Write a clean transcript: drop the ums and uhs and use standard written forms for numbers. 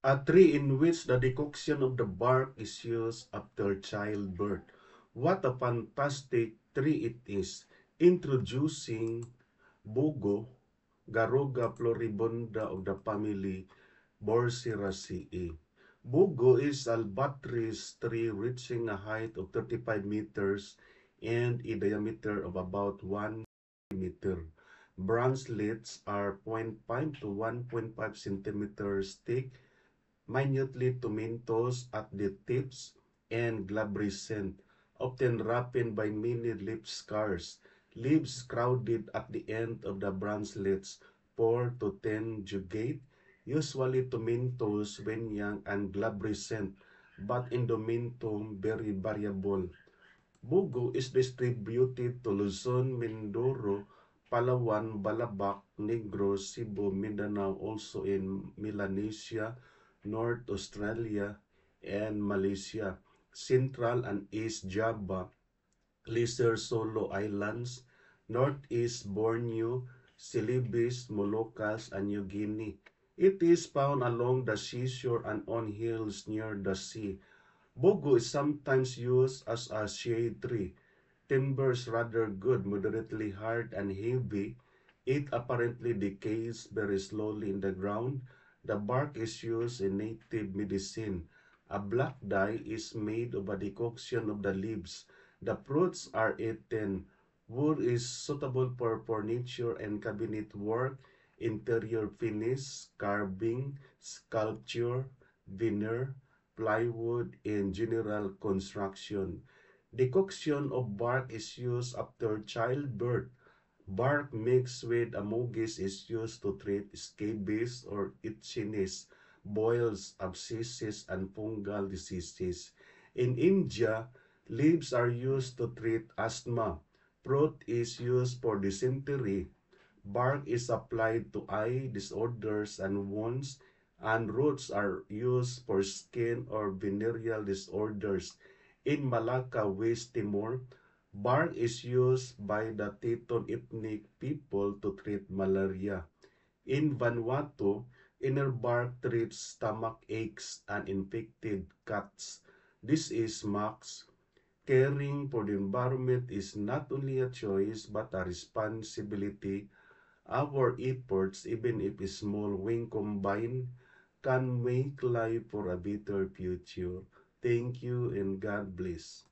A tree in which the decoction of the bark is used after childbirth. What a fantastic tree it is. Introducing Bugo, Garuga floribunda of the family Borseraceae. Bugo is a buttress tree reaching a height of 35 meters and a diameter of about 1 meter. Branchlets are zero point 0.5 to 1.5 centimeters thick, minutely tomentose at the tips, and glabrescent, often wrapped by many leaf scars. Leaves crowded at the end of the branchlets, 4 to 10 jugate, usually tomentose when young and glabrescent, but endomentum very variable. Bugo is distributed to Luzon, Mindoro, Palawan, Balabac, Negros, Cebu, Mindanao, also in Melanesia, North Australia, and Malaysia, Central and East Java, Lesser Solo Islands, Northeast Borneo, Celebes, Moluccas, and New Guinea. It is found along the seashore and on hills near the sea. Bogo is sometimes used as a shade tree. Timber is rather good, moderately hard and heavy. It apparently decays very slowly in the ground. The bark is used in native medicine. A black dye is made of a decoction of the leaves. The fruits are eaten. Wood is suitable for furniture and cabinet work, interior finish, carving, sculpture, veneer, plywood, and general construction. Decoction of bark is used after childbirth. Bark mixed with amogis is used to treat scabies or itchiness, boils, abscesses, and fungal diseases. In India, leaves are used to treat asthma. Fruit is used for dysentery. Bark is applied to eye disorders and wounds, and roots are used for skin or venereal disorders. In Malacca, West Timor, bark is used by the Teton ethnic people to treat malaria. In Vanuatu, inner bark treats stomach aches and infected cats. This is Max. Caring for the environment is not only a choice but a responsibility. Our efforts, even if small, when combined, can make life for a better future. Thank you and God bless.